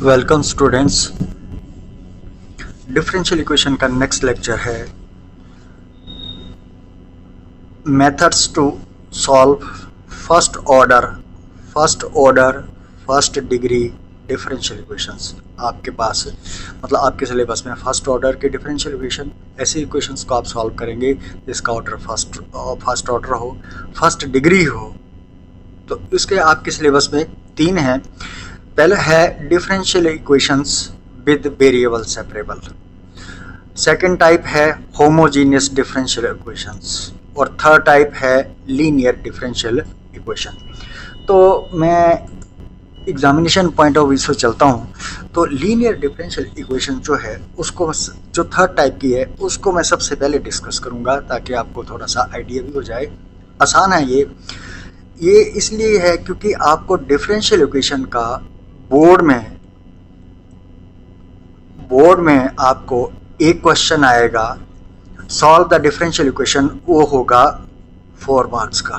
Welcome students. Differential equation का next lecture है methods to solve first degree differential equations. आपके पास मतलब आपके सिलेबस में फर्स्ट ऑर्डर के डिफरेंशियल इक्वेशन, ऐसे इक्वेशंस को आप सॉल्व करेंगे जिसका ऑर्डर फर्स्ट ऑर्डर हो, फर्स्ट डिग्री हो। तो इसके आपके सिलेबस में 3 हैं। पहला है differential equations with variable separable, second type है होमोजीनियस डिफरेंशियल इक्वेशंस और थर्ड टाइप है लीनियर डिफरेंशियल इक्वेशन। तो मैं एग्जामिनेशन पॉइंट ऑफ व्यू से चलता हूँ, तो लीनियर डिफरेंशियल इक्वेशन जो है उसको, जो थर्ड टाइप की है उसको मैं सबसे पहले डिस्कस करूँगा ताकि आपको थोड़ा सा आइडिया भी हो जाए। आसान है ये इसलिए है क्योंकि आपको डिफरेंशियल इक्वेशन का बोर्ड में आपको एक क्वेश्चन आएगा, सॉल्व द डिफरेंशियल इक्वेशन, वो होगा 4 मार्क्स का।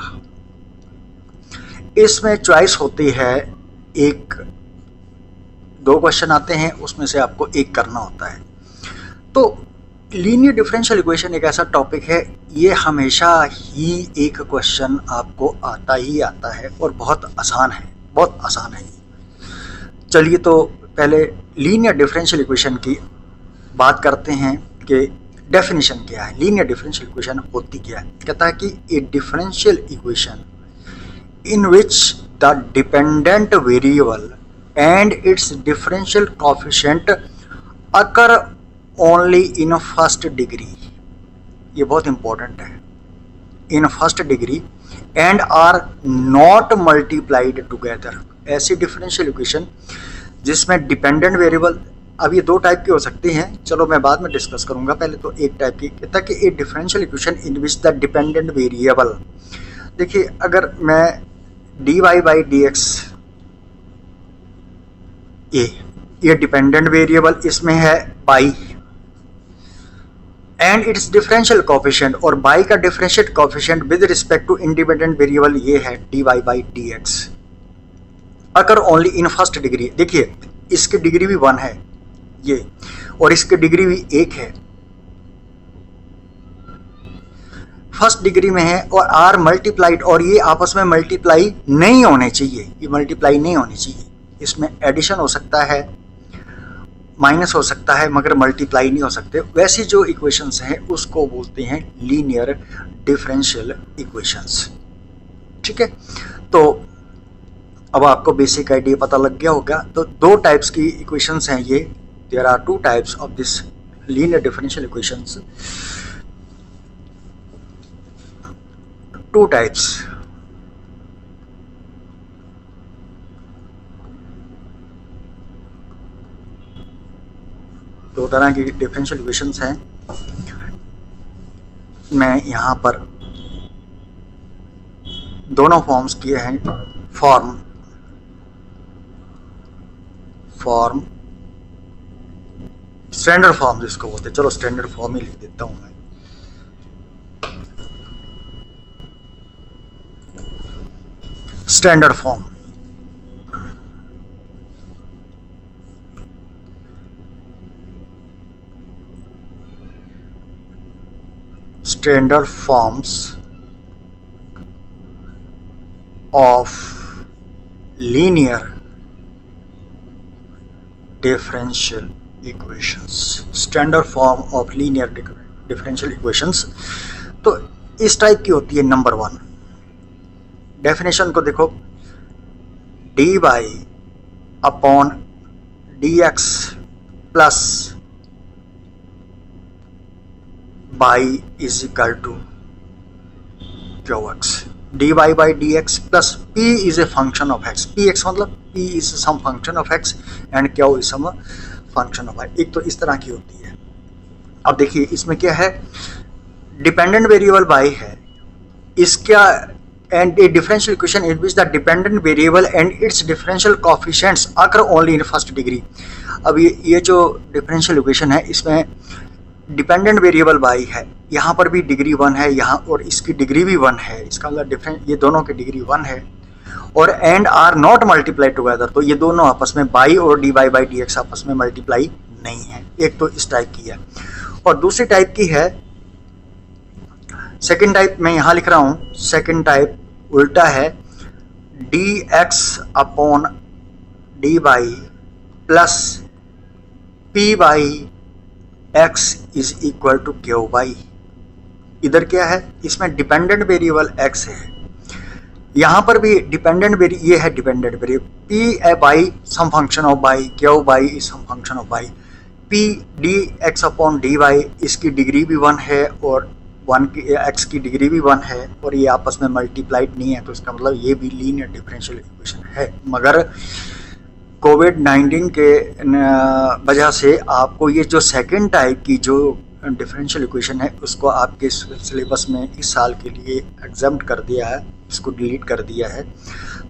इसमें चॉइस होती है, 2 क्वेश्चन आते हैं, उसमें से आपको एक करना होता है। तो लीनियर डिफरेंशियल इक्वेशन एक ऐसा टॉपिक है, ये हमेशा ही एक क्वेश्चन आपको आता ही आता है और बहुत आसान है। चलिए तो पहले लीनियर डिफरेंशियल इक्वेशन की बात करते हैं कि डेफिनेशन क्या है। लीनियर डिफरेंशियल इक्वेशन होती क्या है? कहता है कि a differential equation in which the dependent variable and its differential coefficient occur only in first degree. ये बहुत इंपॉर्टेंट है। In first degree and are not multiplied together. ऐसी डिफरेंशियल इक्वेशन जिसमें डिपेंडेंट वेरिएबल, अब ये 2 टाइप की हो सकती हैं, चलो मैं बाद में डिस्कस करूंगा। पहले तो एक टाइप की कहता है कि a differential equation in which the dependent variable, देखिए अगर मैं dy बाई dx, ये डिपेंडेंट वेरिएबल, इसमें है Y and its differential coefficient, और बाई का differential coefficient with respect to independent variable ये है dy by dx occur only in first degree. देखिए इसकी डिग्री भी 1 है ये, और इसकी डिग्री भी 1 है, फर्स्ट डिग्री में है, और आर मल्टीप्लाइड, और ये आपस में मल्टीप्लाई नहीं होने चाहिए, इसमें एडिशन हो सकता है, माइनस हो सकता है, मगर मल्टीप्लाई नहीं हो सकते। वैसी जो इक्वेशंस हैं उसको बोलते हैं लीनियर डिफरेंशियल इक्वेशंस। ठीक है, तो अब आपको बेसिक आइडिया पता लग गया होगा। तो 2 टाइप्स की इक्वेशंस हैं ये, there are 2 types of this linear differential equations. 2 types, दो तरह की डिफरेंशियल इक्वेशंस हैं। मैं यहाँ पर दोनों फॉर्म्स किए हैं। फॉर्म स्टैंडर्ड फॉर्म जिसको बोलते हैं, चलो स्टैंडर्ड फॉर्म ही लिख देता हूं मैं। Standard form, standard forms of linear differential equations. Standard form of linear differential equations तो इस टाइप की होती है। नंबर 1, डेफिनेशन को देखो, dy upon dx plus Y is equal to qx। dy by dx plus p is a function of x, px मतलब p is some function of x and q is some function of y। एक तो इस तरह की होती है। अब देखिए इसमें क्या है, डिपेंडेंट वेरिएबल y है, इसका and A differential equation in which the dependent variable and its differential coefficients occur only in first degree. अब ये जो डिफरेंशियल इक्वेशन है इसमें डिपेंडेंट वेरिएबल y है, यहाँ पर भी डिग्री 1 है यहाँ, और इसकी डिग्री भी 1 है। इसका मतलब डिफरेंट, ये दोनों की डिग्री 1 है, और and are not multiply together, तो ये दोनों आपस में बाई और D Y by D x आपस में मल्टीप्लाई नहीं है। एक तो इस टाइप की है, और दूसरी टाइप की है, सेकेंड टाइप मैं यहां लिख रहा हूं, सेकेंड टाइप उल्टा है, D x upon D Y plus P Y X is equal to Q Y. इधर क्या है, इसमें डिपेंडेंट वेरिएबल एक्स है, यहां पर भी डिपेंडेंट ये है dependent variable P a Y some function of Y, Q Y is some function of by, P D x upon D Y, इसकी डिग्री भी 1 है और 1 की एक्स की डिग्री भी 1 है, और ये आपस में मल्टीप्लाइड नहीं है, तो इसका मतलब ये भी लीनियर डिफरेंशियल इक्वेशन है। मगर कोविड-19 के वजह से आपको ये जो सेकेंड टाइप की जो डिफरेंशियल इक्वेशन है उसको आपके सिलेबस में इस साल के लिए एग्जाम्प्ट कर दिया है, इसको डिलीट कर दिया है।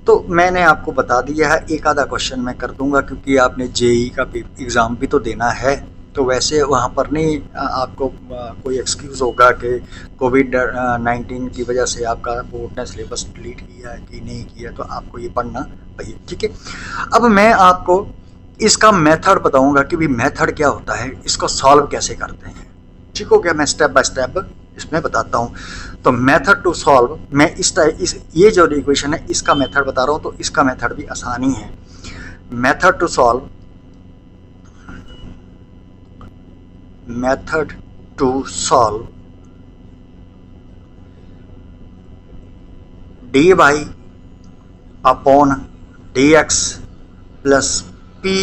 तो मैंने आपको बता दिया है, एक आधा क्वेश्चन मैं कर दूंगा क्योंकि आपने जेई का एग्ज़ाम भी तो देना है, तो वैसे वहाँ पर नहीं आपको कोई एक्सक्यूज़ होगा कि कोविड-19 की वजह से आपका बोर्ड ने सिलेबस डिलीट किया है कि नहीं किया, तो आपको ये पढ़ना चाहिए, ठीक है। अब मैं आपको इसका मेथड बताऊंगा कि भी मेथड क्या होता है, इसको सॉल्व कैसे करते हैं, ठीक हो गया। मैं स्टेप बाय स्टेप इसमें बताता हूँ। तो मेथड टू सॉल्व, मैं ये जो इक्वेशन है इसका मेथड बता रहा हूँ, तो इसका मेथड भी आसानी है। Method to solve, method to solve D Y upon D x plus P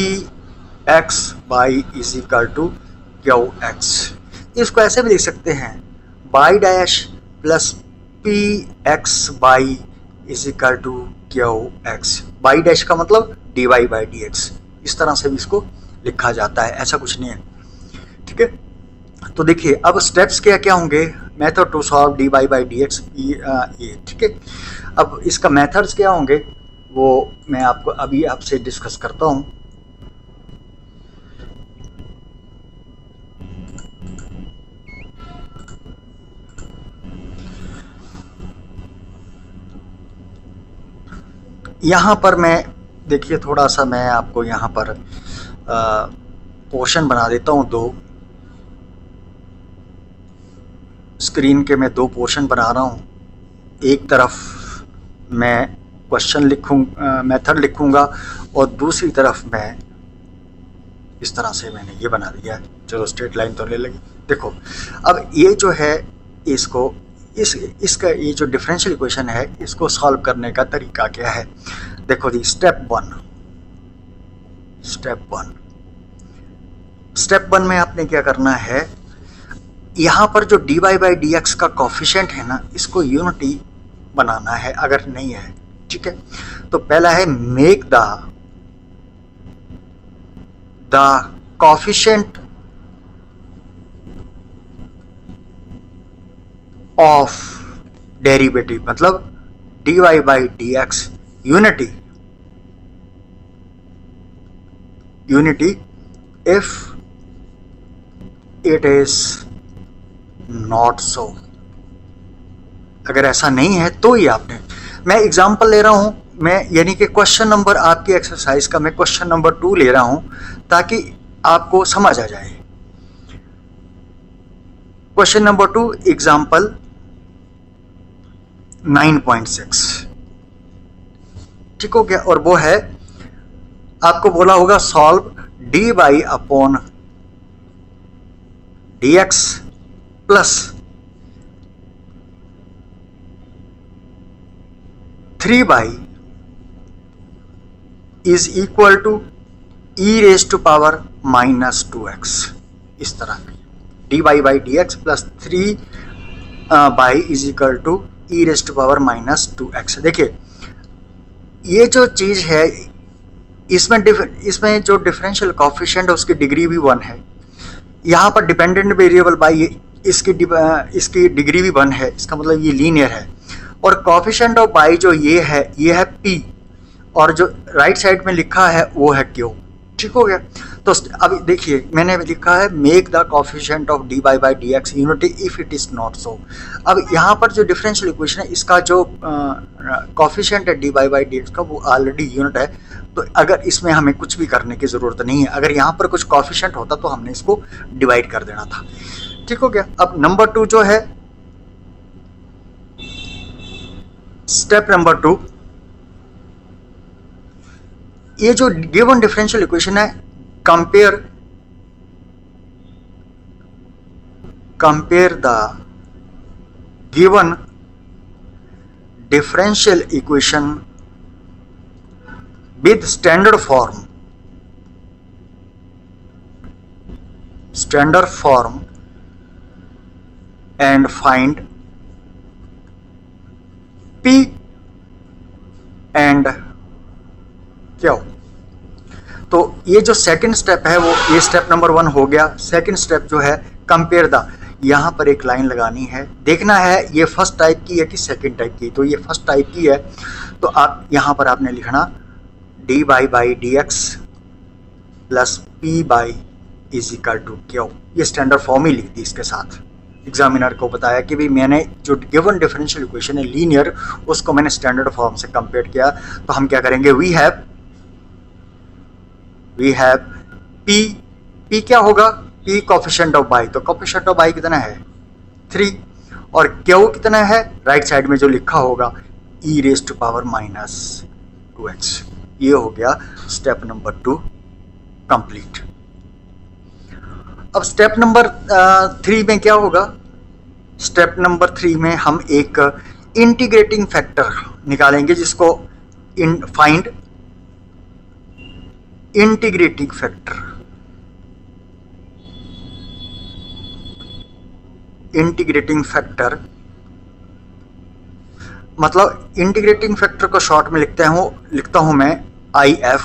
X Y is equal to Q X. इसको ऐसे भी लिख सकते हैं, Y dash plus P X Y is equal to Q X. Y dash का मतलब D Y by D X, इस तरह से भी इसको लिखा जाता है, ऐसा कुछ नहीं है, ठीक है। तो देखिए अब स्टेप्स क्या क्या होंगे, method to solve D Y by D X, ये ठीक है। अब इसका मेथड्स क्या होंगे वो मैं आपको अभी आपसे डिस्कस करता हूँ। यहाँ पर मैं देखिए थोड़ा सा मैं आपको यहाँ पर पोर्शन बना देता हूँ, दो स्क्रीन के मैं दो पोर्शन बना रहा हूँ। एक तरफ मैं क्वेश्चन मेथड लिखूँगा और दूसरी तरफ मैं इस तरह से मैंने ये बना दिया है। चलो स्ट्रेट लाइन तो ले लगी। देखो अब ये जो है इसको इसका ये जो डिफरेंशियल इक्वेशन है इसको सॉल्व करने का तरीका क्या है। देखो जी स्टेप वन में आपने क्या करना है, यहाँ पर जो D Y by D x का कोफिशिएंट है ना, इसको यूनिटी बनाना है अगर नहीं है, ठीक है। तो पहला है make the coefficient of derivative, मतलब D Y by D X unity if it is not so. अगर ऐसा नहीं है तो ही आपने, मैं एग्जांपल ले रहा हूं, मैं यानी कि क्वेश्चन नंबर आपकी एक्सरसाइज का मैं क्वेश्चन नंबर 2 ले रहा हूं ताकि आपको समझ आ जाए। क्वेश्चन नंबर 2 एग्जांपल 9.6, ठीक हो गया। और वो है आपको बोला होगा solve D Y upon D x plus 3y is equal to E raise to power minus 2x। इस तरह D Y by D x plus 3y is equal to E raise to power minus 2x। देखिए ये जो चीज़ है इसमें जो differential coefficient है उसकी डिग्री भी 1 है। यहाँ पर डिपेंडेंट वेरिएबल बाई इसकी डिग्री भी 1 है, इसका मतलब ये लीनियर है। और कोफिशिएंट ऑफ बाई जो ये है p, और जो राइट साइड में लिखा है वो है q, ठीक हो गया। तो अभी देखिए मैंने लिखा है make the coefficient of D Y by D X unity if it is not so. अब यहाँ पर जो डिफरेंशियल इक्वेशन है इसका जो कोफिशिएंट है D Y by D x का वो ऑलरेडी यूनिट है, तो अगर इसमें हमें कुछ भी करने की जरूरत नहीं है। अगर यहाँ पर कुछ कोफिशिएंट होता तो हमने इसको डिवाइड कर देना था। ठीक हो गया। अब नंबर 2 जो है, स्टेप नंबर 2, ये जो गिवन डिफरेंशियल इक्वेशन है compare the given differential equation with standard form and find P and Q। तो ये जो सेकंड स्टेप है वो, ये स्टेप नंबर 1 हो गया। सेकंड स्टेप जो है कंपेयर द, यहाँ पर एक लाइन लगानी है, देखना है ये फर्स्ट टाइप की है कि सेकंड टाइप की। तो ये फर्स्ट टाइप की है, तो आप यहाँ पर आपने लिखना D Y by D x plus P by is equal to Q. ये स्टैंडर्ड फॉर्म ही लिख दी इसके साथ। एग्जामिनर को बताया कि भाई मैंने जो गिवन डिफरेंशियल इक्वेशन है लीनियर, उसको मैंने स्टैंडर्ड फॉर्म से कंपेयर किया। तो हम क्या करेंगे, वी हैव पी क्या होगा, पी कोफिशिएंट ऑफ बाई। तो कोफिशिएंट ऑफ बाई कितना है 3, और क्यू कितना है राइट साइड में जो लिखा होगा E raise to power minus 2x। ये हो गया स्टेप नंबर 2 कंप्लीट। अब स्टेप नंबर 3 में क्या होगा, स्टेप नंबर 3 में हम एक इंटीग्रेटिंग फैक्टर निकालेंगे जिसको find integrating factor. Integrating factor मतलब इंटीग्रेटिंग फैक्टर को शॉर्ट में लिखता हूं मैं IF,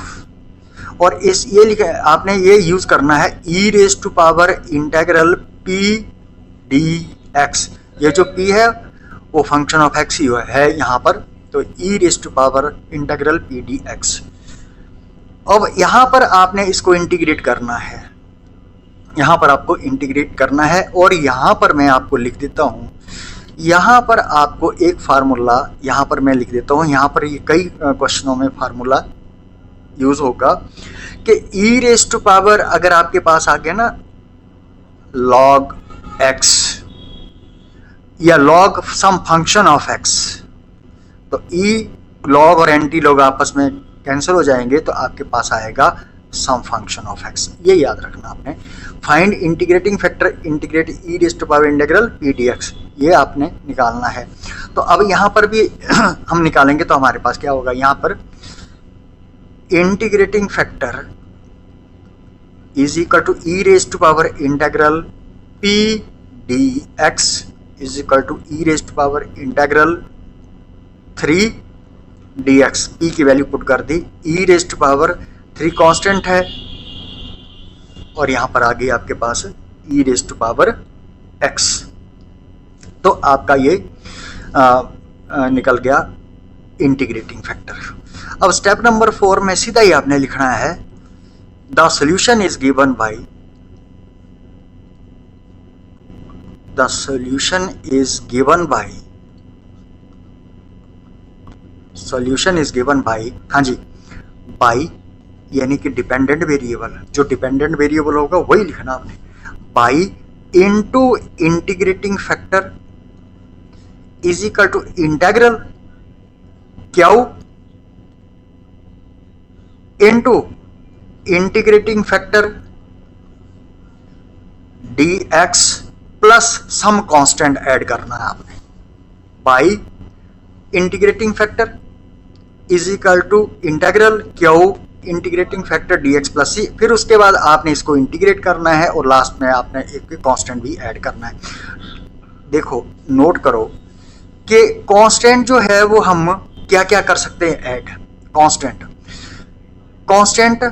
और इस ये लिखा आपने ये यूज करना है ई raise to power integral P D X. ये जो p है वो फंक्शन ऑफ x ही है यहाँ पर, तो E raise to power integral P D X. अब यहाँ पर आपने इसको इंटीग्रेट करना है, यहाँ पर आपको इंटीग्रेट करना है, और यहाँ पर मैं आपको लिख देता हूँ, यहाँ पर आपको एक फार्मूला यहाँ पर मैं लिख देता हूँ। यहाँ पर ये कई क्वेश्चनों में फार्मूला यूज होगा कि ई रेज टू पावर अगर आपके पास आ गया ना log x या log some function of x, तो ई log और एंटी log आपस में कैंसिल हो जाएंगे, तो आपके पास आएगा सम फंक्शन ऑफ x। ये याद रखना आपने। Find integrating factor integrate E raise to power integral P D X, ये आपने निकालना है। तो अब यहाँ पर भी हम निकालेंगे, तो हमारे पास क्या होगा, यहाँ पर integrating factor is equal to E raise to power integral P D x is equal to E raise to power integral 3 D X. P की वैल्यू पुट कर दी, E raise to power 3 constant है, और यहां पर आ गई आपके पास E raise to power X. तो आपका ये निकल गया इंटीग्रेटिंग फैक्टर। अब स्टेप नंबर 4 में सीधा ही आपने लिखना है the solution is given by, the solution is given by, solution is given by, हाँ जी, बाय यानी कि डिपेंडेंट वेरिएबल, जो डिपेंडेंट वेरिएबल होगा वही लिखना आपने, y into integrating factor is equal to integral Q into integrating factor d x plus some constant add करना है आपने, y integrating factor is equal to integral Q integrating factor d x plus c. फिर उसके बाद आपने इसको integrate करना है, और लास्ट में आपने एक कांस्टेंट भी ऐड करना है। देखो नोट करो कि कांस्टेंट जो है वो हम क्या क्या कर सकते हैं add. Constant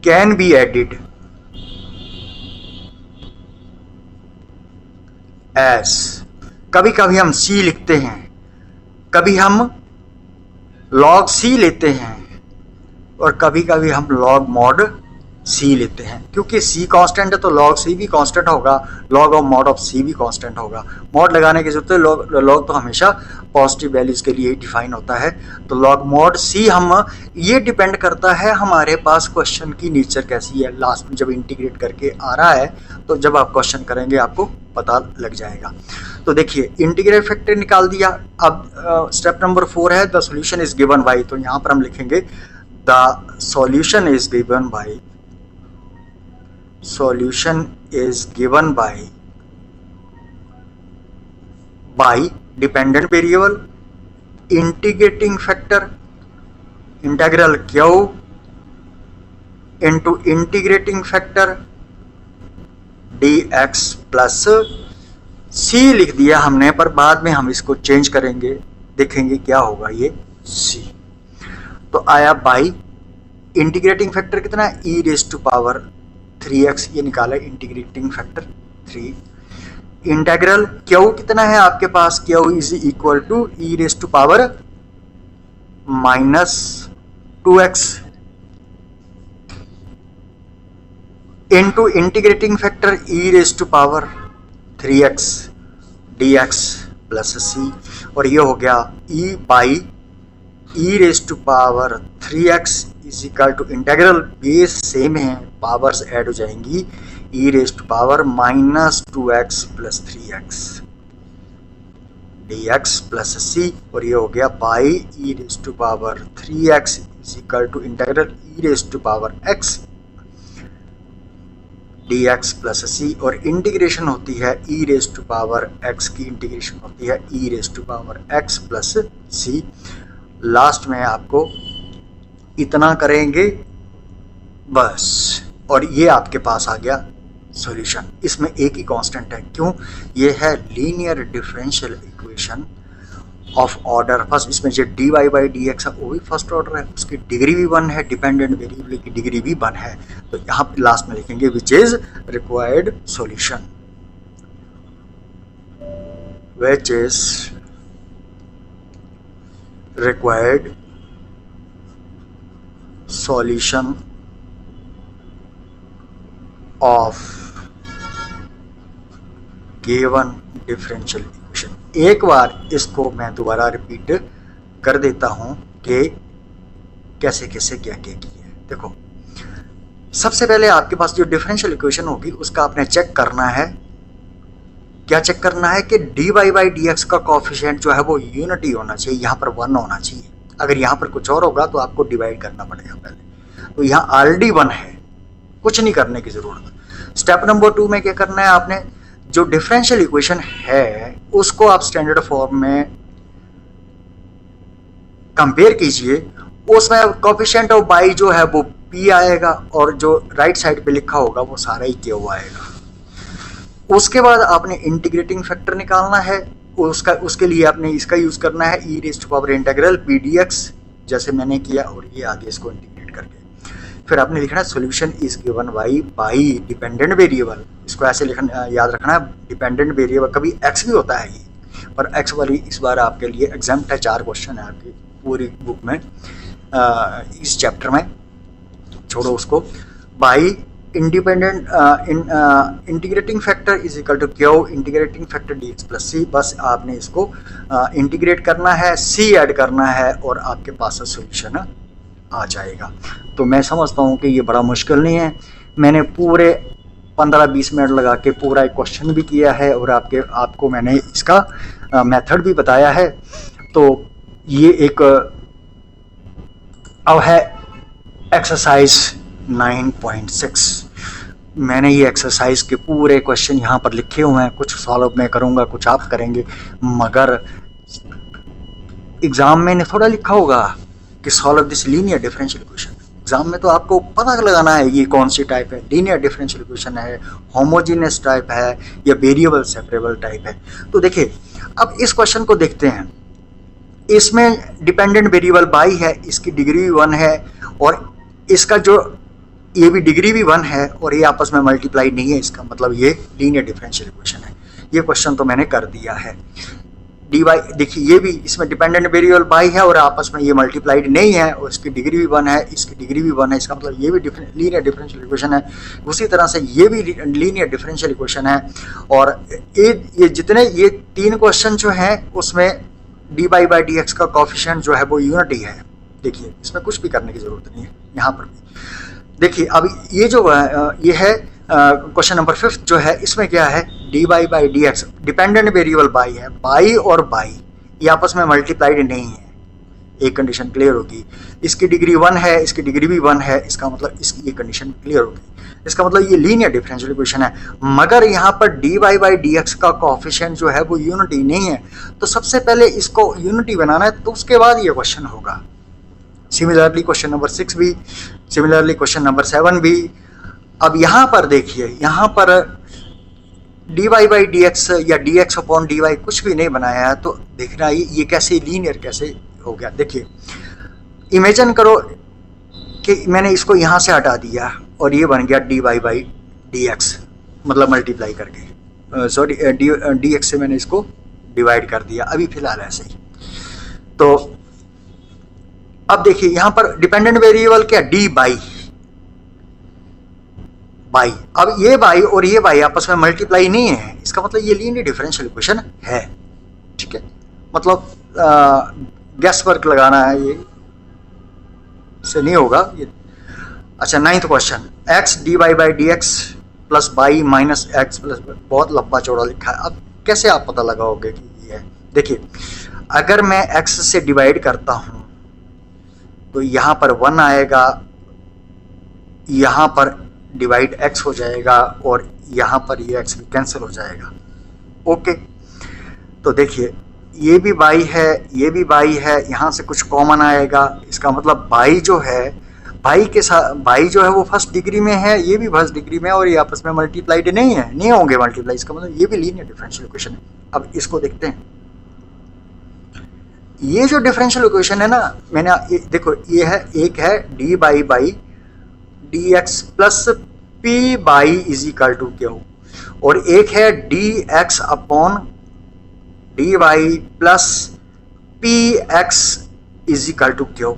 can be added as, कभी कभी हम सी लिखते हैं, कभी हम log c लेते हैं और कभी कभी हम log mod c लेते हैं, क्योंकि c कांस्टेंट है तो log c भी कांस्टेंट होगा, log of mod of c भी कांस्टेंट होगा। mod लगाने की जरूरत है, log तो हमेशा पॉजिटिव वैल्यूज के लिए डिफाइन होता है। तो log mod c हम, ये डिपेंड करता है हमारे पास क्वेश्चन की नेचर कैसी है। लास्ट में जब इंटीग्रेट करके आ रहा है तो जब आप क्वेश्चन करेंगे आपको पता लग जाएगा। तो देखिए इंटीग्रेट फैक्टर निकाल दिया। अब स्टेप नंबर 4 है the solution is given bye. तो यहाँ पर हम लिखेंगे the solution is given bye, solution is given by dependent variable, integrating factor, integral q into integrating factor dx plus c लिख दिया हमने, पर बाद में हम इसको चेंज करेंगे, देखेंगे क्या होगा ये c। तो आया बाई इंटीग्रेटिंग फैक्टर कितना है, e raise to power 3x, ये निकाला इंटीग्रेटिंग फैक्टर 3। इंटेग्रल q कितना है आपके पास, q is equal to e raise to power -2x into integrating factor e raise to power 3x dx plus c, और ये हो गया e y e raise to power 3x is equal to integral, base same है, powers add हो जाएंगी, e raise to power -2x plus 3x dx plus c, और ये हो गया y e raise to power 3x is equal to integral e raise to power x dx plus c, और integration होती है e raise to power x की integration होती है e raise to power x plus c। Last में आपको इतना करेंगे बस, और ये आपके पास आ गया सॉल्यूशन। इसमें एक ही कांस्टेंट है, क्यों, ये है linear differential equation of order first. इसमें जो dy बाई dx है वो भी फर्स्ट ऑर्डर है, उसकी डिग्री भी 1 है, डिपेंडेंट वेरिएबल की डिग्री भी 1 है। तो यहाँ पे लास्ट में लिखेंगे which is required solution, which is required solution of given differential equation। एक बार इसको मैं दोबारा रिपीट कर देता हूं कि कैसे कैसे क्या क्या किया है। देखो सबसे पहले आपके पास जो डिफरेंशियल इक्वेशन होगी उसका आपने चेक करना है, क्या चेक करना है कि dy बाई dx का कोफिशिएंट जो है वो यूनिटी होना चाहिए, यहाँ पर 1 होना चाहिए। अगर यहाँ पर कुछ और होगा तो आपको डिवाइड करना पड़ेगा पहले। तो यहाँ ऑलरेडी 1 है, कुछ नहीं करने की जरूरत। स्टेप नंबर 2 में क्या करना है, आपने जो डिफरेंशियल इक्वेशन है उसको आप स्टैंडर्ड फॉर्म में कंपेयर कीजिए, उसमें कोफिशिएंट ऑफ बाई जो है वो p आएगा और जो राइट साइड पे लिखा होगा वो सारा ही q आएगा। उसके बाद आपने इंटीग्रेटिंग फैक्टर निकालना है, उसके लिए आपने इसका यूज करना है e raise to power integral p dx, जैसे मैंने किया, और ये आगे इसको इंटीग्रेट करके फिर आपने लिखना है solution is given by dependent variable. इसको ऐसे लिखना, याद रखना है, डिपेंडेंट वेरिएबल कभी x भी होता है ये, पर x वाली इस बार आपके लिए एग्जाम्प्ट है। 4 क्वेश्चन है आपकी पूरी बुक में, इस चैप्टर में, छोड़ो उसको। Y independent integrating factor is equal to Q integrating factor dx plus c। बस आपने इसको इंटीग्रेट करना है, c ऐड करना है और आपके पास सॉल्यूशन आ जाएगा। तो मैं समझता हूँ कि ये बड़ा मुश्किल नहीं है। मैंने पूरे 15-20 मिनट लगा के पूरा एक क्वेश्चन भी किया है और आपको मैंने इसका मेथड भी बताया है। तो ये एक अब है एक्सरसाइज 9.6। मैंने ये एक्सरसाइज के पूरे क्वेश्चन यहाँ पर लिखे हुए हैं, कुछ सॉल्व मैं करूँगा, कुछ आप करेंगे, मगर एग्जाम में थोड़ा लिखा होगा कि solve this linear differential equation. Exam में तो आपको पता लगाना है ये कौन सी टाइप है, लीनियर डिफरेंशियल इक्वेशन है, होमोजीनियस टाइप है या वेरिएबल सेपरेबल टाइप है। तो देखिए अब इस क्वेश्चन को देखते हैं। इसमें डिपेंडेंट वेरिएबल बाई है, इसकी डिग्री भी 1 है और इसका जो ये भी डिग्री भी 1 है और ये आपस में मल्टीप्लाई नहीं है, इसका मतलब ये लीनियर डिफरेंशियल इक्वेशन है। ये क्वेश्चन तो मैंने कर दिया है। डी वाई, देखिए ये भी इसमें डिपेंडेंट वेरिएबल बाई है और आपस में ये मल्टीप्लाइड नहीं है और इसकी डिग्री भी 1 है, इसकी डिग्री भी 1 है, इसका मतलब ये भी लीनियर डिफरेंशियल इक्वेशन है। उसी तरह से ये भी लीनियर डिफरेंशियल इक्वेशन है। और ये जितने ये 3 क्वेश्चन जो हैं उसमें d Y by D x का कोफिशिएंट जो है वो यूनिटी है। देखिए इसमें कुछ भी करने की जरूरत नहीं है। यहाँ पर भी देखिए अब ये जो ये है क्वेश्चन नंबर 5 जो है, इसमें क्या है, D Y by D x dependent variable y है, बाई और बाई ये आपस में मल्टीप्लाइड नहीं है। एक कंडीशन क्लियर होगी, इसकी डिग्री 1 है, इसकी डिग्री भी 1 है, इसका मतलब इसकी ये कंडीशन क्लियर होगी। इसका मतलब ये लीनियर डिफरेंशियल इक्वेशन है। मगर यहाँ पर d Y by D x का कोएफिशिएंट जो है वो यूनिटी नहीं है, तो सबसे पहले इसको यूनिटी बनाना है, तो उसके बाद ये क्वेश्चन होगा। सिमिलरली क्वेश्चन नंबर 6 भी, सिमिलरली क्वेश्चन नंबर 7 भी। अब यहाँ पर देखिए, यहाँ पर d Y by D x या d x upon D y कुछ भी नहीं बनाया है, तो देखना ये कैसे लीनियर कैसे हो गया। देखिए इमेजिन करो कि मैंने इसको यहाँ से हटा दिया और ये बन गया d Y by D x, मतलब मल्टीप्लाई करके, सॉरी डी एक्स से मैंने इसको डिवाइड कर दिया अभी फिलहाल ऐसे ही। तो अब देखिए यहाँ पर डिपेंडेंट वेरिएबल क्या, डी बाई बाई। अब ये बाई और ये बाई आपस में मल्टीप्लाई नहीं है, इसका मतलब ये लीनियर डिफरेंशियल इक्वेशन है। ठीक है, मतलब गैस वर्क लगाना है, ये से नहीं होगा ये। अच्छा 9th question, x d Y by D x plus y minus x plus, बहुत लंबा चौड़ा लिखा है। अब कैसे आप पता लगाओगे कि ये है? देखिए अगर मैं एक्स से डिवाइड करता हूं तो यहाँ पर 1 आएगा, यहाँ पर डिवाइड एक्स हो जाएगा और यहाँ पर ये एक्स भी कैंसिल हो जाएगा। ओके, तो देखिए ये भी बाई है, ये भी बाई है, यहाँ से कुछ कॉमन आएगा, इसका मतलब बाई जो है, बाई के साथ बाई जो है वो फर्स्ट डिग्री में है, ये भी फर्स्ट डिग्री में है और ये आपस में मल्टीप्लाइड नहीं है, नहीं होंगे मल्टीप्लाई, इसका मतलब ये भी लीनियर डिफरेंशियल इक्वेशन है। अब इसको देखते हैं, ये जो डिफरेंशियल इक्वेशन है ना, मैंने देखो ये है, एक है d y by D x plus P by is equal to Q, और एक है D x upon D Y plus P x is equal to Q.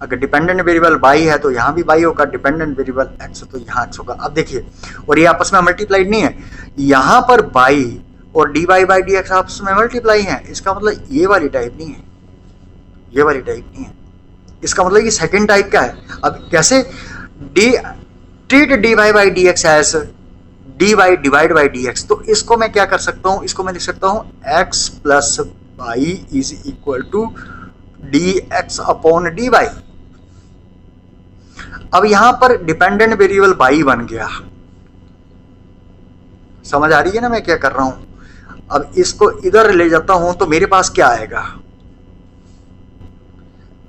अगर डिपेंडेंट वेरिएबल बाई है तो यहाँ भी बाई होगा, डिपेंडेंट वेरिएबल एक्स है तो यहाँ एक्स होगा। अब देखिए, और ये आपस में मल्टीप्लाइड नहीं है, यहाँ पर बाई और D Y by D x आपस में मल्टीप्लाई है, इसका मतलब ये वाली टाइप नहीं है, ये वाली टाइप नहीं है, इसका मतलब ये सेकेंड टाइप का है। अब कैसे, treat d Y by D x as d y divide by D x, तो इसको मैं क्या कर सकता हूँ, इसको मैं लिख सकता हूँ x plus y is equal to d x upon D y. अब यहां पर डिपेंडेंट वेरिएबल बाई बन गया, समझ आ रही है ना मैं क्या कर रहा हूं। अब इसको इधर ले जाता हूं तो मेरे पास क्या आएगा,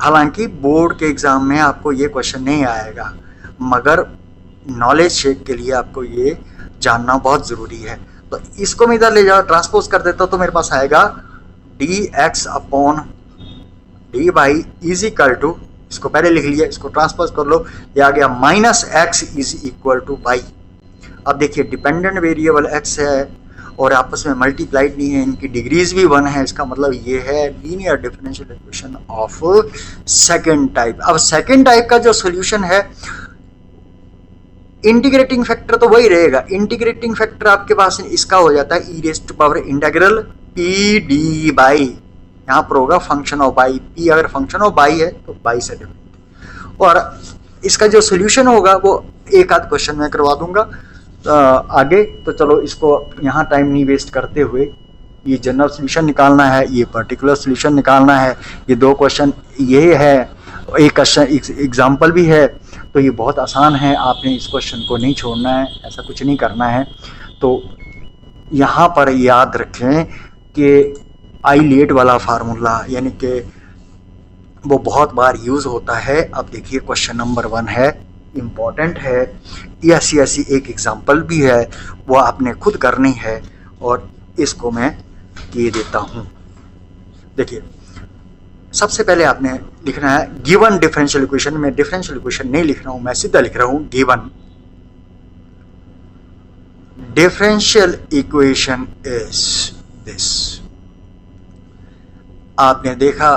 हालांकि बोर्ड के एग्जाम में आपको ये क्वेश्चन नहीं आएगा, मगर नॉलेज शेक के लिए आपको ये जानना बहुत जरूरी है। तो इसको मैं इधर ले जाओ, ट्रांसपोज कर देता हूं तो मेरे पास आएगा d x upon D y is equal to, इसको पहले लिख लिया, इसको ट्रांसपोज कर लो, ये आ गया minus x is equal to y. अब देखिए डिपेंडेंट वेरिएबल एक्स है और आपस में मल्टीप्लाइड नहीं है, इनकी डिग्रीज भी 1 है, इसका मतलब ये है linear differential equation of second type. अब सेकंड टाइप का जो सॉल्यूशन है, इंटीग्रेटिंग फैक्टर तो वही रहेगा, इंटीग्रेटिंग फैक्टर आपके पास इसका हो जाता है e raise to power integral P d y, यहाँ पर होगा फंक्शन ऑफ बाई, पी अगर फंक्शन ऑफ बाई है तो बाई से डिफरेंट, और इसका जो सॉल्यूशन होगा वो एक आध क्वेश्चन में करवा दूंगा आगे। तो चलो इसको यहाँ टाइम नहीं वेस्ट करते हुए, ये जनरल सॉल्यूशन निकालना है, ये पर्टिकुलर सॉल्यूशन निकालना है, ये 2 क्वेश्चन ये है, एक क्वेश्चन एग्जाम्पल भी है, तो ये बहुत आसान है, आपने इस क्वेश्चन को नहीं छोड़ना है, ऐसा कुछ नहीं करना है। तो यहाँ पर याद रखें कि आइलेट वाला फार्मूला, यानी कि वो बहुत बार यूज़ होता है। अब देखिए क्वेश्चन नंबर 1 है, इम्पॉर्टेंट है, ऐसी एक एग्जांपल भी है, वो आपने खुद करनी है और इसको मैं ये देता हूँ। देखिए सबसे पहले आपने लिखना है गिवन डिफरेंशियल इक्वेशन, में डिफरेंशियल इक्वेशन नहीं लिख रहा हूँ, मैं सीधा लिख रहा हूँ given differential equation is this. आपने देखा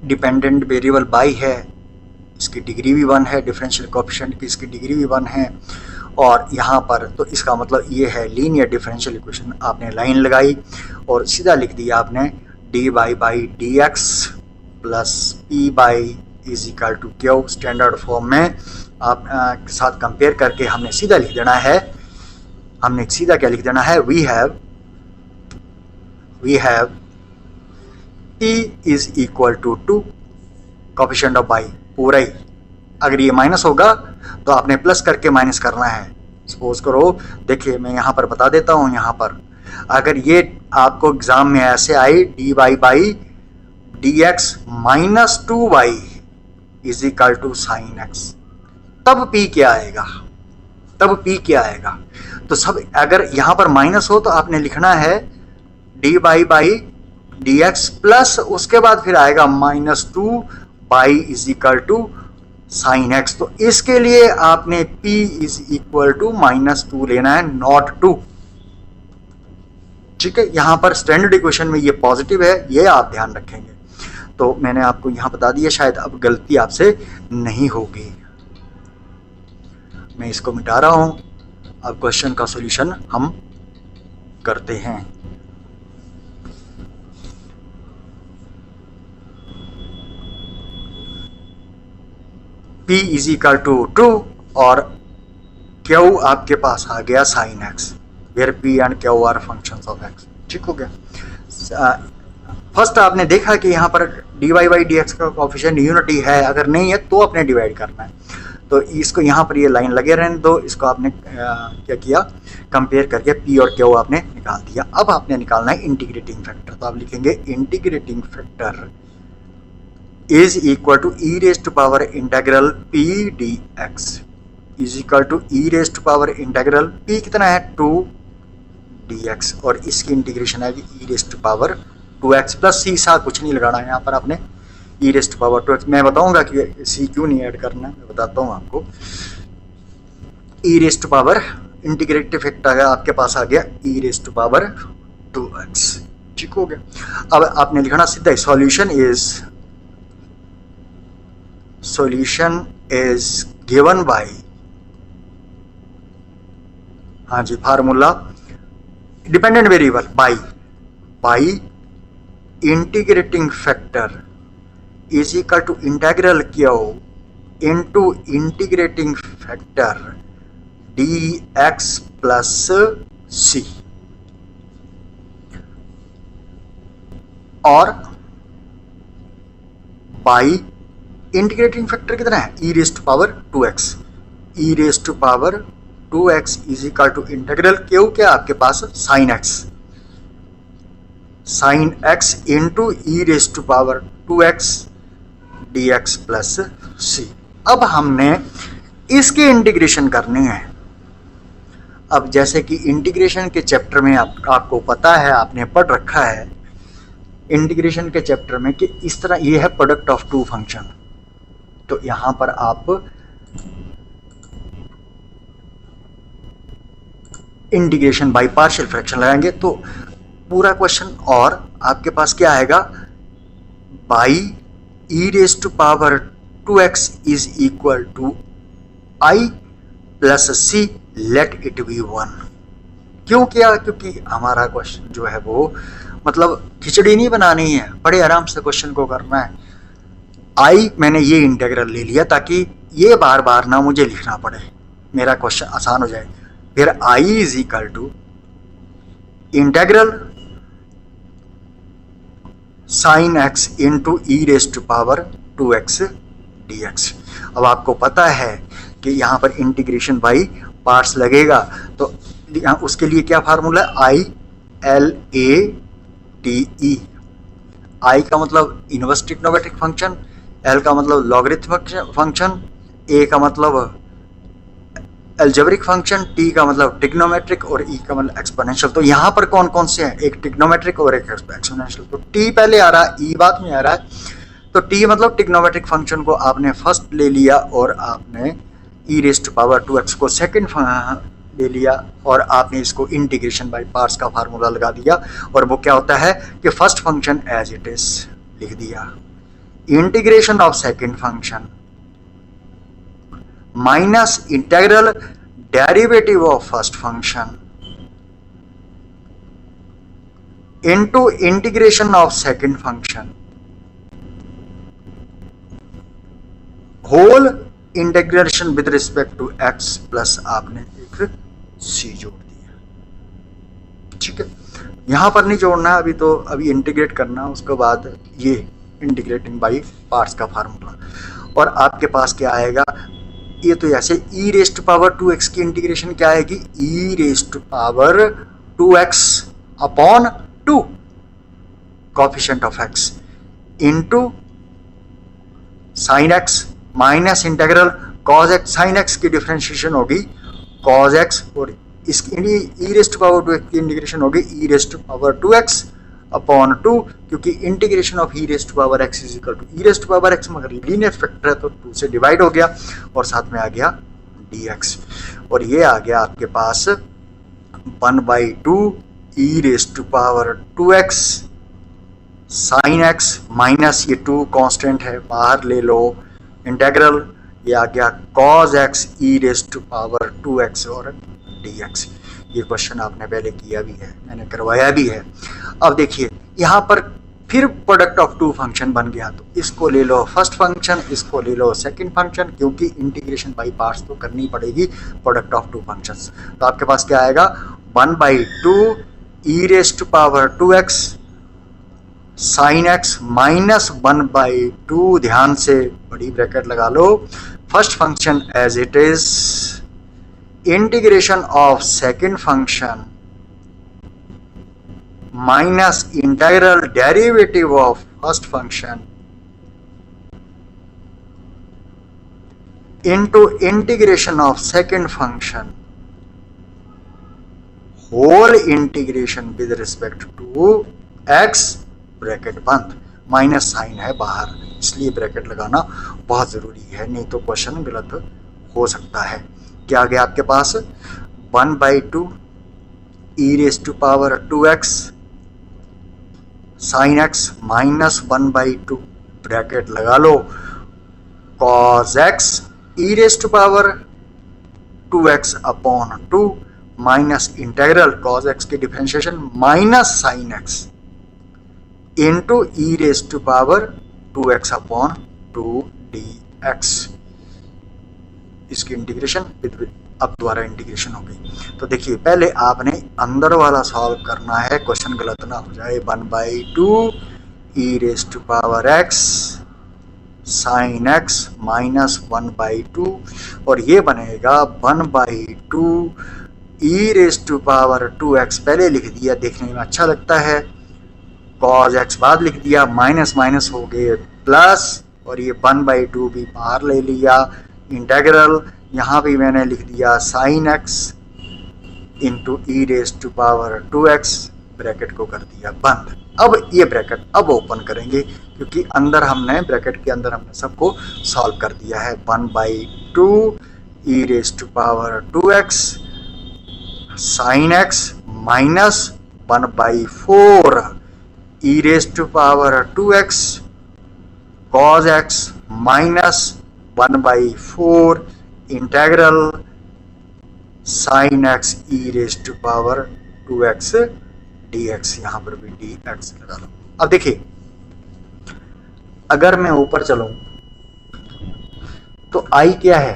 डिपेंडेंट वेरिएबल बाई है, इसकी डिग्री भी 1 है, डिफरेंशियल कोएफिशिएंट की इसकी डिग्री भी 1 है, और यहाँ पर तो इसका मतलब ये है लीनियर डिफरेंशियल इक्वेशन। आपने लाइन लगाई और सीधा लिख दिया आपने d Y by D x plus P by is equal to Q. Standard form में आप के साथ कंपेयर करके हमने सीधा लिख देना है, हमने सीधा क्या लिख देना है, we have P is equal to 2 coefficient of y पूरा ही। अगर ये माइनस होगा तो आपने प्लस करके माइनस करना है। सपोज करो, देखिए मैं यहाँ पर बता देता हूँ, यहाँ पर अगर ये आपको एग्जाम में ऐसे आई d Y by D x minus 2y is equal to sine x, तब P क्या आएगा, तब P क्या आएगा। तो सब अगर यहाँ पर माइनस हो तो आपने लिखना है D Y by D x plus उसके बाद फिर आएगा minus 2y is equal to sine x. तो इसके लिए आपने P इज इक्वल टू -2 लेना है, नॉट 2। ठीक है, यहां पर स्टैंडर्ड इक्वेशन में ये पॉजिटिव है, ये आप ध्यान रखेंगे। तो मैंने आपको यहां बता दिया, शायद अब गलती आपसे नहीं होगी। मैं इसको मिटा रहा हूं, अब क्वेश्चन का सॉल्यूशन हम करते हैं। P इज इक्वल टू 2 और Q आपके पास आ गया sine x, where P and Q are functions of x। ठीक हो गया। फर्स्ट आपने देखा कि यहाँ पर d Y by D x का कोएफिशिएंट यूनिटी है, अगर नहीं है तो आपने डिवाइड करना है। तो इसको यहाँ पर ये लाइन लगे रहने दो, इसको आपने क्या किया, कंपेयर करके P और Q आपने निकाल दिया। अब आपने निकालना है इंटीग्रेटिंग फैक्टर। तो आप लिखेंगे integrating factor is equal to E raise to power integral P d x is equal to E raise to power integral P कितना है 2 dx, और इसकी इंटीग्रेशन है ई raise to power 2x plus c। सा कुछ नहीं लगाना है यहाँ पर आपने, ई रेज टू पावर 2x। मैं बताऊंगा कि c क्यों नहीं ऐड करना है, मैं बताता हूँ आपको। E raise to power integrative factor आपके पास आ गया ई रेज टू पावर 2x। ठीक हो गया। अब आपने लिखना सीधा solution is given by, हाँ जी, formula dependent variable y integrating factor is equal to integral Q into integrating factor dx plus c, और बाई इंटीग्रेटिंग फैक्टर कितना है ई raise to power 2x, e raise to power 2x is equal to integral Q क्या आपके पास sine x into e raise to power 2x dx plus c। अब हमने इसके integration करनी है। अब जैसे कि इंटीग्रेशन के चैप्टर में आपको पता है, आपने पढ़ रखा है इंटीग्रेशन के चैप्टर में कि इस तरह ये है प्रोडक्ट ऑफ टू फंक्शन। तो यहां पर आप इंटीग्रेशन बाय पार्शियल फ्रैक्शन लगाएंगे तो पूरा क्वेश्चन, और आपके पास क्या आएगा, y e raise to power 2x is equal to I plus c, let it be 1। क्यों किया, क्योंकि हमारा क्वेश्चन जो है वो मतलब खिचड़ी नहीं बनानी है, बड़े आराम से क्वेश्चन को करना है। आई मैंने ये इंटीग्रल ले लिया ताकि ये बार बार ना मुझे लिखना पड़े, मेरा क्वेश्चन आसान हो जाए। फिर I is equal to integral sine x into e raise to power 2x dx। अब आपको पता है कि यहाँ पर इंटीग्रेशन बाई पार्ट्स लगेगा, तो उसके लिए क्या फार्मूला है, I L A T E. आई का मतलब इनवर्स ट्रिग्नोमेट्रिक फंक्शन, एल का मतलब लॉगरिथमिक फंक्शन, ए का मतलब एल्जेब्रिक फंक्शन, टी का मतलब ट्रिग्नोमेट्रिक और ई का मतलब एक्सपोनेंशियल। तो यहाँ पर कौन कौन से हैं, एक ट्रिग्नोमेट्रिक और एक एक्सपोनेंशियल। तो टी पहले आ रहा है, ई बाद में आ रहा है। तो टी मतलब ट्रिग्नोमेट्रिक फंक्शन को आपने फर्स्ट ले लिया और आपने ई रेज टू पावर 2x को सेकंड ले लिया और आपने इसको इंटीग्रेशन बाय पार्ट्स का फार्मूला लगा दिया, और वो क्या होता है कि first function as it is लिख दिया, integration of second function minus integral derivative of first function into integration of second function whole integration with respect to x plus आपने एक सी जोड़ दिया। ठीक है, यहां पर नहीं जोड़ना है अभी, तो अभी इंटीग्रेट करना, उसके बाद ये इंटीग्रेटिंग बाई पार्ट्स का फार्मूला, और आपके पास क्या आएगा, ये तो ऐसे ई रेस्ट टू पावर 2x की इंटीग्रेशन क्या आएगी, e raised to power 2x upon 2 coefficient of x into sine x minus integral cos x, sine x की डिफरेंशिएशन होगी कॉज एक्स, और इसकी ई रेस्ट टू पावर 2x की इंटीग्रेशन होगी e raised to power 2x upon 2, क्योंकि integration of e raised to power x is equal to e raised to power x, मगर linear factor है तो 2 से डिवाइड हो गया, और साथ में आ गया dx, और ये आ गया आपके पास 1/2 e raised to power 2x sign x minus ये 2 कांस्टेंट है बाहर ले लो, इंटीग्रल ये आ गया cos x e raised to power 2x और dx। ये क्वेश्चन आपने पहले किया भी है, मैंने करवाया भी है। अब देखिए यहाँ पर फिर प्रोडक्ट ऑफ 2 फंक्शन बन गया, तो इसको ले लो फर्स्ट फंक्शन, इसको ले लो सेकंड फंक्शन, क्योंकि इंटीग्रेशन बाई पार्ट्स तो करनी पड़ेगी प्रोडक्ट ऑफ 2 फंक्शंस। तो आपके पास क्या आएगा 1/2 e raised to power 2x sign x minus 1/2, ध्यान से बड़ी ब्रैकेट लगा लो, first function as it is, integration of second function minus integral derivative of first function into integration of second function whole integration with respect to x, bracket बंद, minus sign है बाहर, इसलिए bracket लगाना बहुत जरूरी है, नहीं तो क्वेश्चन गलत हो सकता है। क्या आ गया आपके पास 1/2 e raised to power 2x sign x minus 1/2 bracket लगा लो, cos x e raised to power 2x upon 2 minus integral cos x की differentiation minus sine x into e raised to power 2x upon 2 dx, इसकी integration अब दोबारा integration हो गई। तो देखिए पहले आपने अंदर वाला सॉल्व करना है, क्वेश्चन गलत ना हो जाए, 1/2 e raised to power x sine x minus 1/2, और ये बनेगा 1/2 e raised to power 2x, पहले लिख दिया देखने में अच्छा लगता है, cos x बाद लिख दिया, माइनस माइनस हो गए प्लस, और ये 1/2 भी बाहर ले लिया, इंटीग्रल यहाँ भी मैंने लिख दिया sin x into e raised to power 2x, bracket को कर दिया बंद। अब ये ब्रैकेट अब ओपन करेंगे, क्योंकि अंदर हमने ब्रैकेट के अंदर हमने सबको सॉल्व कर दिया है, 1/2 e raised to power 2x sin x minus 1/4 e raised to power 2x cos x minus 1/4 integral sin x e raised to power 2x dx, यहां पर भी dx लगा लो। अब देखिए अगर मैं ऊपर चलूं तो i क्या है,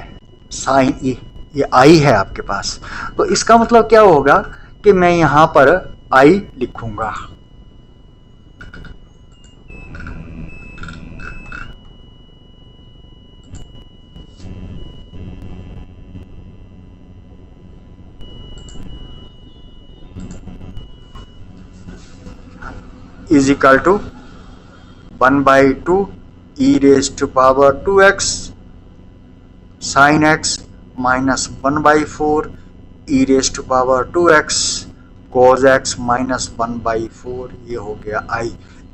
साइन ई, ये i है आपके पास, तो इसका मतलब क्या होगा कि मैं यहां पर i लिखूंगा, is equal to 1/2 e raised to power 2x sign x minus 1/4 e raised to power 2x cos x minus 1/4, ये हो गया i,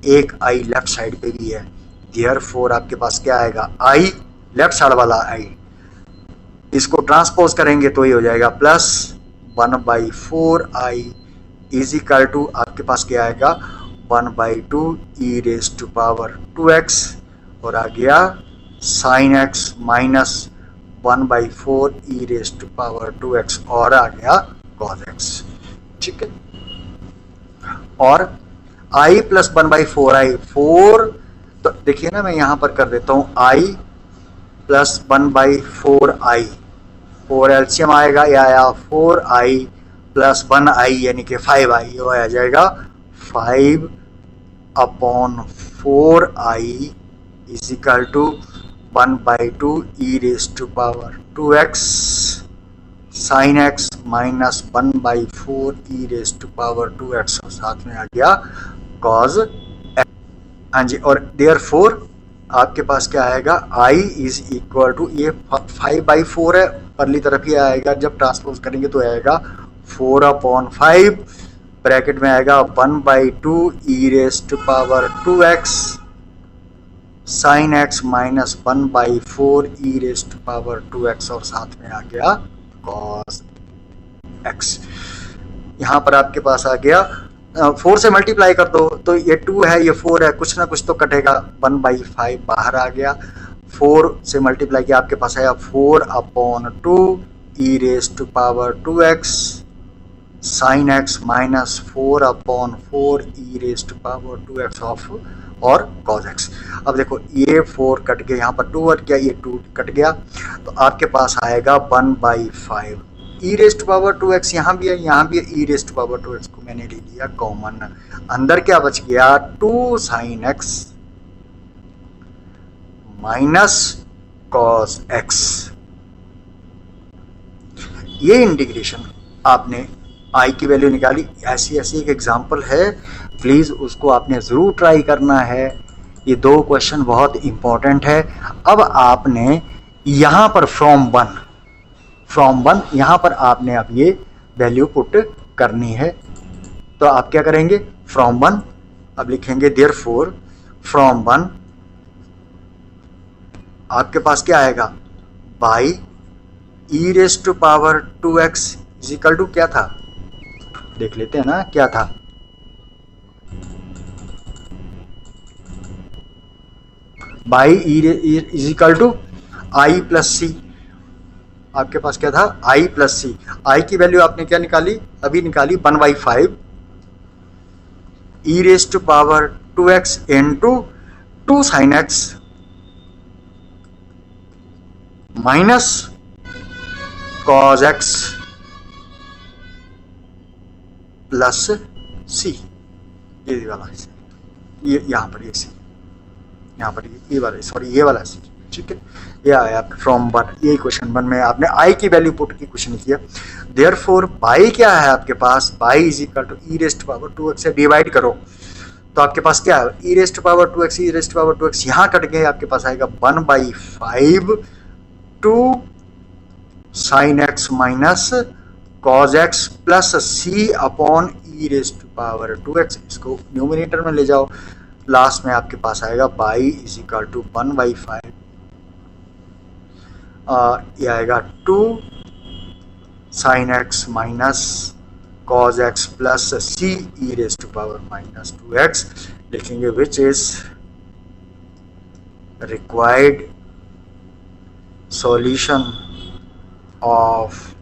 एक i लेफ्ट साइड पे भी है, देयरफॉर आपके पास क्या आएगा i लेफ्ट साइड वाला i, इसको ट्रांसपोज करेंगे तो ये हो जाएगा plus 1/4i is equal to आपके पास क्या आएगा 1/2 e raise to power 2x और आ गया sin x minus 1/4 e raise to power 2x और आ गया cos x। ठीक है, और i प्लस 1/4i 4, तो देखिए ना मैं यहां पर कर देता हूं i प्लस 1/4i 4 एलसीएम आएगा, या आया 4i प्लस 1i यानी कि 5i, वो आ जाएगा 5/4i is equal to 1/2 e raise to power 2x sin x minus 1/4 e raise to power 2x और साथ में आ गया cos x। हाँ जी, और देयरफॉर आपके पास क्या आएगा i इज इक्वल टू, ये 5/4 है, परली तरफ ही आएगा, जब ट्रांसपोज करेंगे तो आएगा 4/5 ब्रैकेट में आएगा 1/2 e raise to power 2x sin x minus 1/4 e raise to power 2x और साथ में आ गया cos x। यहाँ पर आपके पास आ गया 4 से मल्टीप्लाई कर दो तो ये 2 है, ये 4 है, कुछ ना कुछ तो कटेगा, 1/5 बाहर आ गया, 4 से मल्टीप्लाई किया आपके पास आया 4/2 e raise to power 2x sin x minus 4/4 e raise to power 2x of और cos x। अब देखो ये 4 कट गया, यहाँ पर 2 कट गया, ये 2 कट गया, तो आपके पास आएगा 1/5 e raise to power 2x, यहाँ भी है, यहाँ भी है, e raise to power 2x को मैंने ले लिया कॉमन, अंदर क्या बच गया 2 sin x minus cos x। ये इंटीग्रेशन आपने i की वैल्यू निकाली, ऐसी एक एग्जांपल है, प्लीज उसको आपने जरूर ट्राई करना है, ये 2 क्वेश्चन बहुत इंपॉर्टेंट है। अब आपने यहां पर फ्रॉम वन यहां पर आपने अब ये वैल्यू पुट करनी है, तो आप क्या करेंगे फ्रॉम 1, अब लिखेंगे देयरफॉर फ्रॉम 1 आपके पास क्या आएगा y e raise to power 2x is equal to क्या था, देख लेते हैं ना क्या था, y is equal to I plus c, आपके पास क्या था i प्लस सी, i की वैल्यू आपने क्या निकाली, अभी निकाली 1/5 e raise to power 2x into 2 sin x minus cos x plus c, ये वाला ये यहाँ पर ये सी, यहाँ पर ये वाला, सॉरी ये वाला सी, ठीक है, ये आया फ्रॉम 1, ये क्वेश्चन 1 में आपने i की वैल्यू पुट की कुछ नहीं किया। देयरफॉर बाई क्या है आपके पास, y is equal to e raise to power 2x से डिवाइड करो तो आपके पास क्या है e raise to power 2x, e raise to power 2x यहाँ कट गए, आपके पास आएगा 1/5 2 sin x minus cos x plus c upon e raise to power 2x, इसको न्यूमिनेटर में ले जाओ, लास्ट में आपके पास आएगा बाई इज इक्वल टू 1/5 ये आएगा 2 sin x minus cos x plus c e raise to power minus 2x, लिखेंगे which is required solution of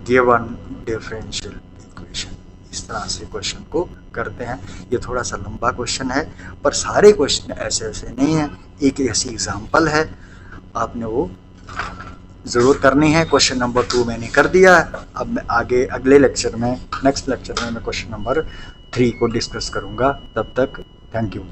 given differential equation. इस तरह से क्वेश्चन को करते हैं, ये थोड़ा सा लंबा क्वेश्चन है पर सारे क्वेश्चन ऐसे नहीं हैं, एक ऐसी एग्जांपल है, आपने वो ज़रूर करनी है। क्वेश्चन नंबर 2 मैंने कर दिया है, अब मैं आगे अगले लेक्चर में, नेक्स्ट लेक्चर में मैं क्वेश्चन नंबर 3 को डिस्कस करूँगा। तब तक थैंक यू।